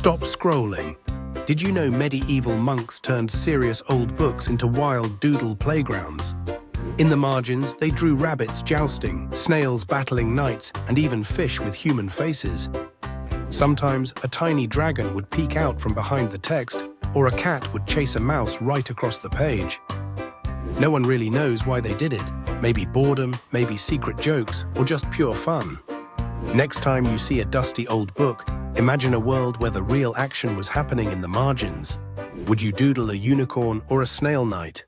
Stop scrolling. Did you know medieval monks turned serious old books into wild doodle playgrounds? In the margins, they drew rabbits jousting, snails battling knights, and even fish with human faces. Sometimes a tiny dragon would peek out from behind the text, or a cat would chase a mouse right across the page. No one really knows why they did it. Maybe boredom, maybe secret jokes, or just pure fun. Next time you see a dusty old book, imagine a world where the real action was happening in the margins. Would you doodle a unicorn or a snail knight?